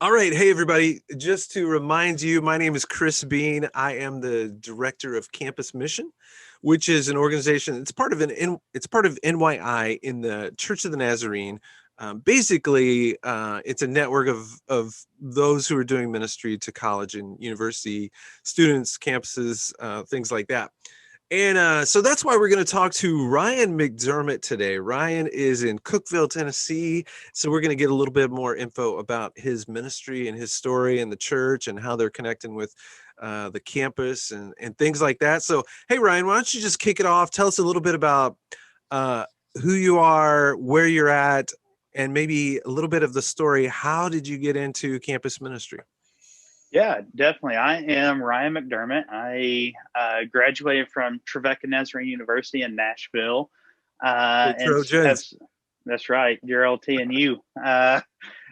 All right. Hey, everybody. Just to remind you, my name is Chris Bean. I am the director of Campus Mission, which is an organization. It's part of NYI in the Church of the Nazarene. Basically, it's a network of those who are doing ministry to college and university students, campuses, things like that. And so that's why we're going to talk to Ryan McDermott today. Ryan is in Cookeville, Tennessee. So we're going to get a little bit more info about his ministry and his story and the church and how they're connecting with the campus and things like that. So, hey, Ryan, why don't you just kick it off? Tell us a little bit about who you are, where you're at, and maybe a little bit of the story. How did you get into campus ministry? Yeah, definitely. I am Ryan McDermott. I graduated from Trevecca Nazarene University in Nashville, Go and have Trojans. that's right, your old TNU.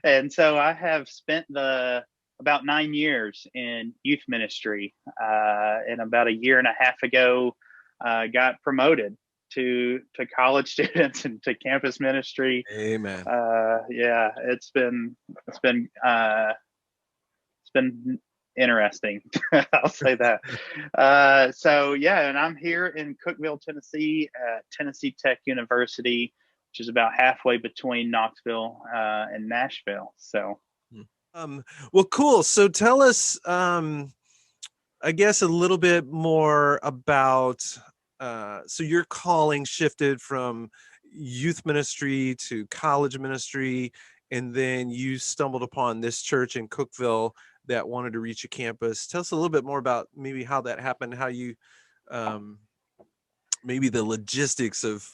And so I have spent the about 9 years in youth ministry, and about a year and a half ago, got promoted to college students and to campus ministry. Amen. Yeah, it's been interesting. I'll say that. So yeah, and I'm here in Cookeville, Tennessee, at Tennessee Tech University, which is about halfway between Knoxville and Nashville. So, Well, cool. So tell us, I guess, a little bit more about, so your calling shifted from youth ministry to college ministry, and then you stumbled upon this church in Cookeville that wanted to reach a campus. Tell us a little bit more about maybe how that happened, how you, um, maybe the logistics of,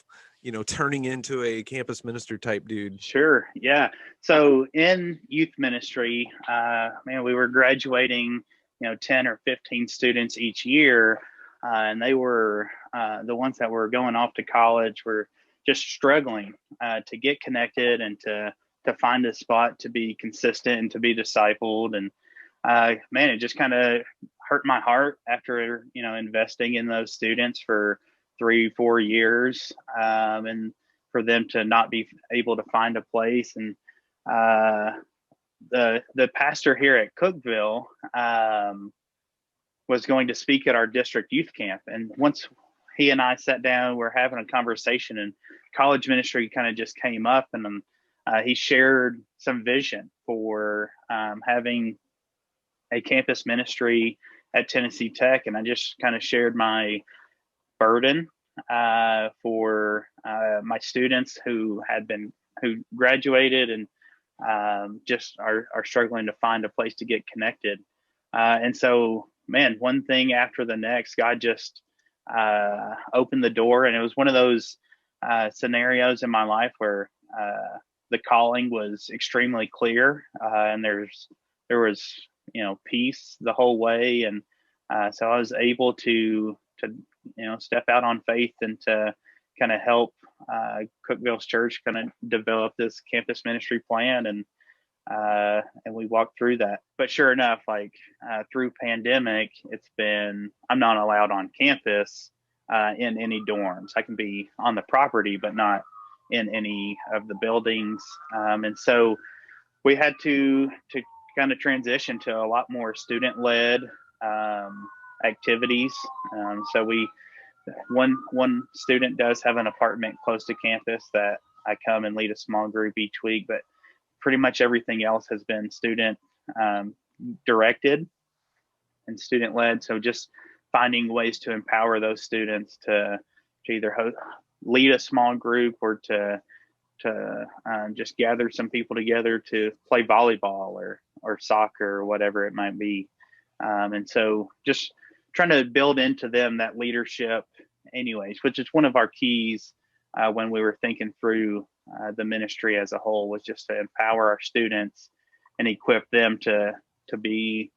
turning into a campus minister type dude. sure, yeah. So in youth ministry, man, we were graduating, 10 or 15 students each year, and they were the ones that were going off to college were just struggling to get connected and to find a spot to be consistent and to be discipled. And man, it just kind of hurt my heart after investing in those students for 3 4 years, and for them to not be able to find a place. And uh, the pastor here at Cookeville was going to speak at our district youth camp, and once he and I sat down, we're having a conversation, and college ministry kind of just came up, and he shared some vision for having a campus ministry at Tennessee Tech, and I just kind of shared my burden for my students who graduated and just are struggling to find a place to get connected. And so, man, one thing after the next, God just opened the door, and it was one of those scenarios in my life where the calling was extremely clear, and there was peace the whole way. And so I was able to step out on faith and to kind of help Cookeville Church kind of develop this campus ministry plan, and we walked through that. But sure enough, like through pandemic, I'm not allowed on campus in any dorms. I can be on the property, but not in any of the buildings. And so we had to kind of transition to a lot more student-led activities. So one student does have an apartment close to campus that I come and lead a small group each week, but pretty much everything else has been student directed and student led. So just finding ways to empower those students to either lead a small group or to just gather some people together to play volleyball or soccer or whatever it might be. And so just trying to build into them that leadership anyways, which is one of our keys when we were thinking through the ministry as a whole, was just to empower our students and equip them to be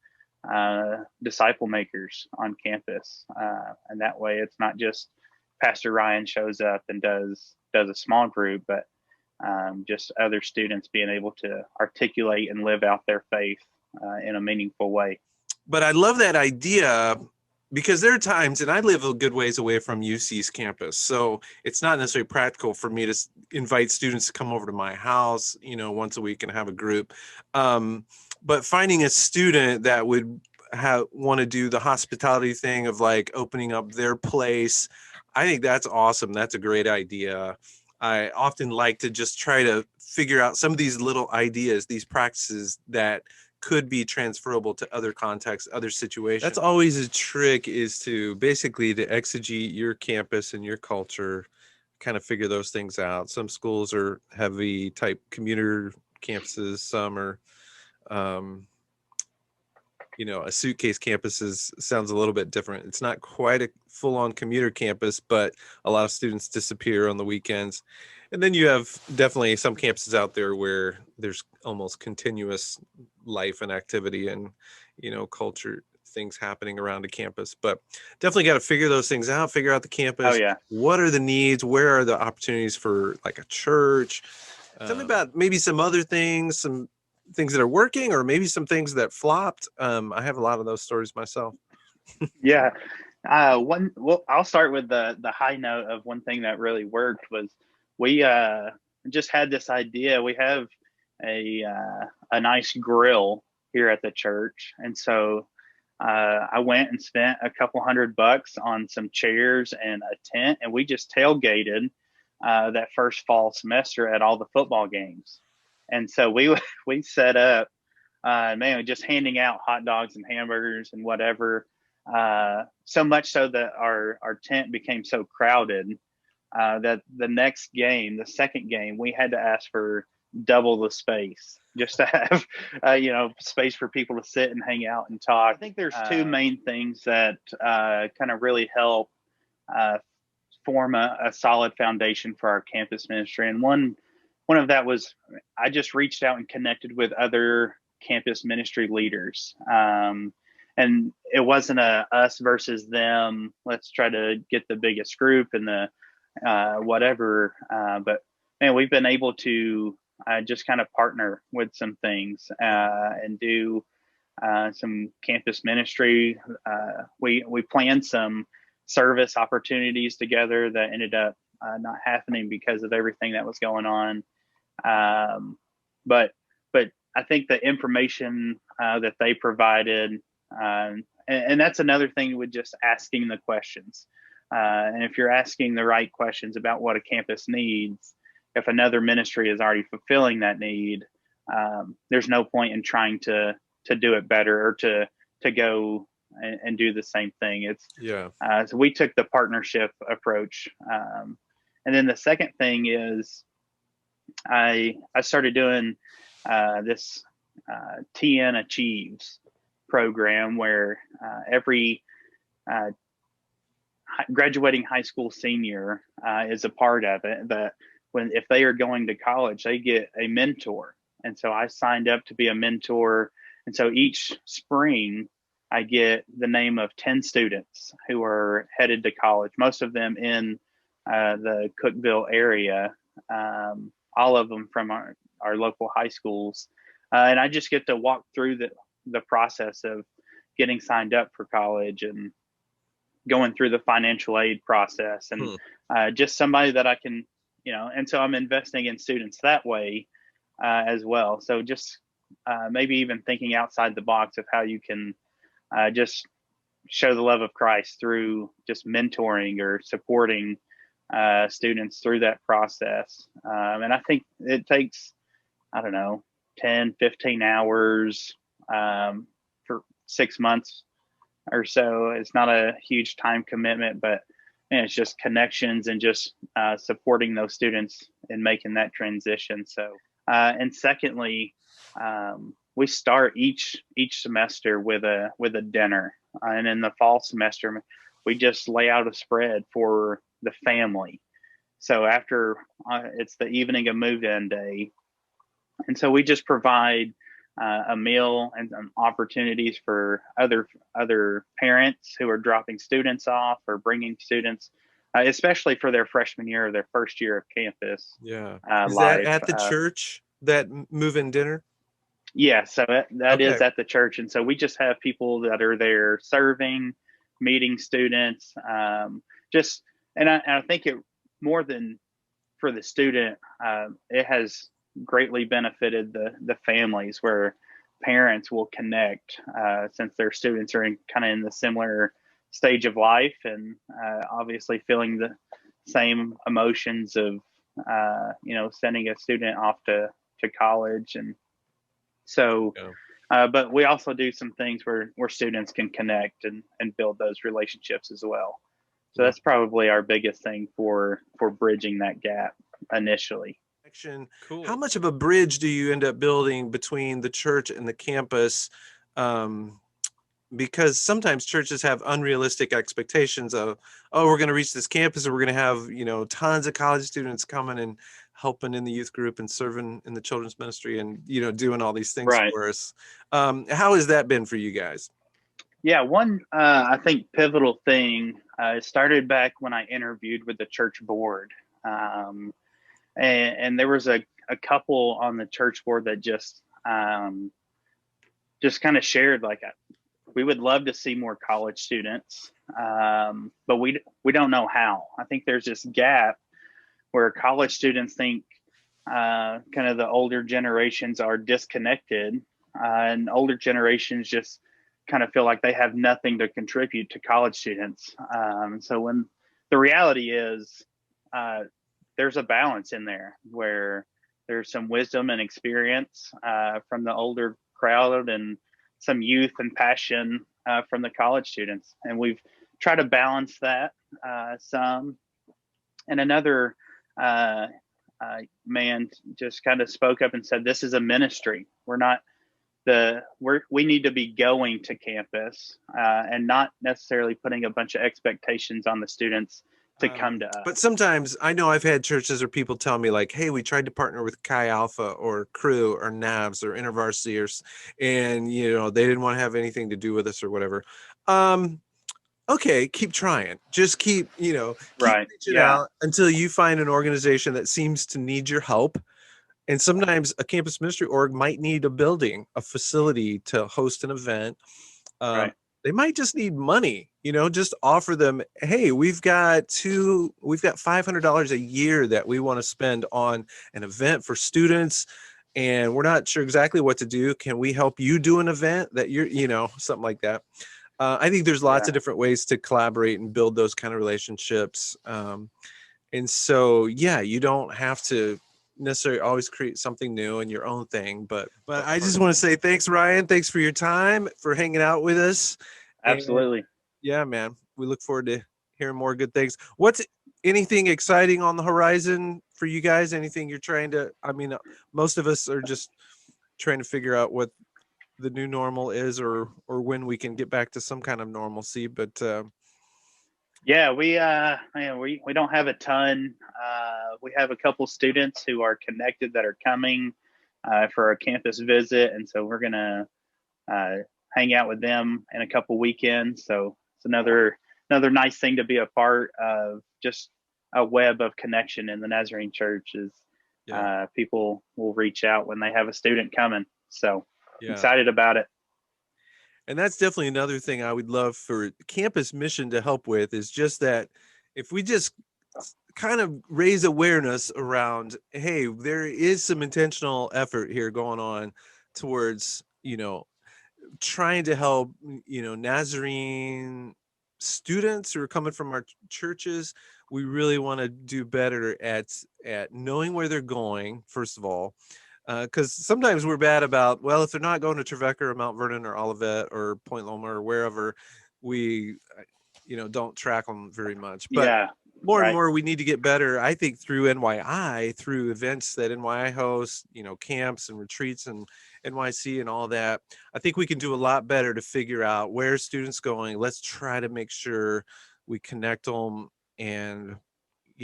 disciple makers on campus. And that way it's not just Pastor Ryan shows up and does a small group, but just other students being able to articulate and live out their faith in a meaningful way. But I love that idea, because there are times, and I live a good ways away from UC's campus, so it's not necessarily practical for me to invite students to come over to my house, once a week and have a group. but finding a student that would want to do the hospitality thing of like opening up their place, I think that's awesome. That's a great idea. I often like to just try to figure out some of these little ideas, these practices that could be transferable to other contexts, other situations. That's always a trick, is to basically to exegete your campus and your culture, kind of figure those things out. Some schools are heavy type commuter campuses. Some are, a suitcase campus sounds a little bit different. It's not quite a full-on commuter campus, but a lot of students disappear on the weekends. And then you have definitely some campuses out there where there's almost continuous life and activity and, culture things happening around a campus. But definitely got to figure those things out, figure out the campus. Oh yeah. What are the needs? Where are the opportunities for like a church? Tell me about maybe some other things, some things that are working, or maybe some things that flopped. I have a lot of those stories myself. Yeah. Well, I'll start with the high note of one thing that really worked was we just had this idea. We have a nice grill here at the church, and so I went and spent a couple $100 on some chairs and a tent, and we just tailgated that first fall semester at all the football games. And so we set up, just handing out hot dogs and hamburgers and whatever. So much so that our tent became so crowded that the next game, the second game, we had to ask for double the space just to have, space for people to sit and hang out and talk. I think there's two main things that kind of really help form a solid foundation for our campus ministry. And one of that was I just reached out and connected with other campus ministry leaders. And it wasn't a us versus them, let's try to get the biggest group and the whatever. But man, we've been able to just kind of partner with some things and do some campus ministry. We planned some service opportunities together that ended up not happening because of everything that was going on. But I think the information that they provided, and that's another thing with just asking the questions. And if you're asking the right questions about what a campus needs, if another ministry is already fulfilling that need, there's no point in trying to do it better or to go and do the same thing. So we took the partnership approach. And then the second thing is I started doing this TN Achieves program where every graduating high school senior is a part of it. That if they are going to college, they get a mentor. And so I signed up to be a mentor. And so each spring, I get the name of 10 students who are headed to college, most of them in the Cookeville area, all of them from our local high schools. And I just get to walk through the process of getting signed up for college and going through the financial aid process and just somebody that I can, and so I'm investing in students that way as well. So just maybe even thinking outside the box of how you can just show the love of Christ through just mentoring or supporting students through that process. And I think it takes, 10, 15 hours for 6 months or so. It's not a huge time commitment, but it's just connections and just supporting those students in making that transition. So, and secondly, we start each semester with a dinner, and in the fall semester, we just lay out a spread for the family. So after it's the evening of move-in day, and so we just provide a meal and some opportunities for other parents who are dropping students off or bringing students, especially for their freshman year or their first year of campus. Yeah. Is that at the church, that move-in dinner? Yeah, so that is at the church. And so we just have people that are there serving, meeting students, and I think it more than for the student, it has greatly benefited the families where parents will connect since their students are kind of in the similar stage of life, and obviously feeling the same emotions of sending a student off to college. And so but we also do some things where students can connect and build those relationships as well. So that's probably our biggest thing for bridging that gap initially. Cool. How much of a bridge do you end up building between the church and the campus? Because sometimes churches have unrealistic expectations of, oh, we're going to reach this campus and we're going to have, tons of college students coming and helping in the youth group and serving in the children's ministry and, doing all these things for us. How has that been for you guys? Yeah, one, I think, pivotal thing started back when I interviewed with the church board. And there was a couple on the church board that just kind of shared, like, we would love to see more college students, but we don't know how. I think there's this gap where college students think kind of the older generations are disconnected, and older generations just kind of feel like they have nothing to contribute to college students. So when the reality is there's a balance in there where there's some wisdom and experience from the older crowd and some youth and passion from the college students. And we've tried to balance that some. And another man just kind of spoke up and said, this is a ministry. We need to be going to campus and not necessarily putting a bunch of expectations on the students to come to us. But sometimes I know I've had churches or people tell me, like, hey, we tried to partner with Chi Alpha or Crew or NAVS or InterVarsity, and they didn't want to have anything to do with us or whatever. Okay, keep trying. Just keep reaching out until you find an organization that seems to need your help. And sometimes a campus ministry org might need a building, a facility to host an event. They might just need money, just offer them, hey, we've got $500 a year that we want to spend on an event for students, and we're not sure exactly what to do. Can we help you do an event that something like that? I think there's lots of different ways to collaborate and build those kind of relationships. And so, you don't have to necessarily always create something new and your own thing, but I just want to say thanks, Ryan. Thanks for your time, for hanging out with us. Absolutely. And, yeah, man, we look forward to hearing more good things. What's anything exciting on the horizon for you guys? Anything you're trying to, most of us are just trying to figure out what the new normal is, or when we can get back to some kind of normalcy, but we don't have a ton. We have a couple students who are connected that are coming for a campus visit, and so we're gonna hang out with them in a couple weekends. So it's another nice thing to be a part of, just a web of connection in the Nazarene Church. Is people will reach out when they have a student coming. So excited about it. And that's definitely another thing I would love for campus mission to help with, is just that if we just kind of raise awareness around, hey, there is some intentional effort here going on towards, trying to help, Nazarene students who are coming from our churches. We really want to do better at knowing where they're going, first of all. Because sometimes we're bad about, well, if they're not going to Trevecca or Mount Vernon or Olivet or Point Loma or wherever, we, don't track them very much. But more and more, we need to get better, I think, through NYI, through events that NYI hosts, camps and retreats and NYC and all that. I think we can do a lot better to figure out where students going. Let's try to make sure we connect them and,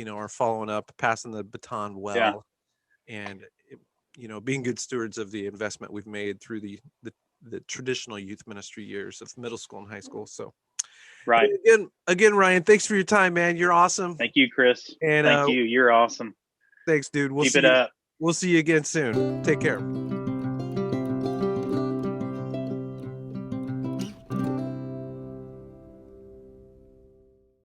are following up, passing the baton well. And being good stewards of the investment we've made through the traditional youth ministry years of middle school and high school. So, again, Ryan, thanks for your time, man. You're awesome. Thank you, Chris. And thank you. You're awesome. Thanks, dude. Keep it up. We'll see you again soon. Take care.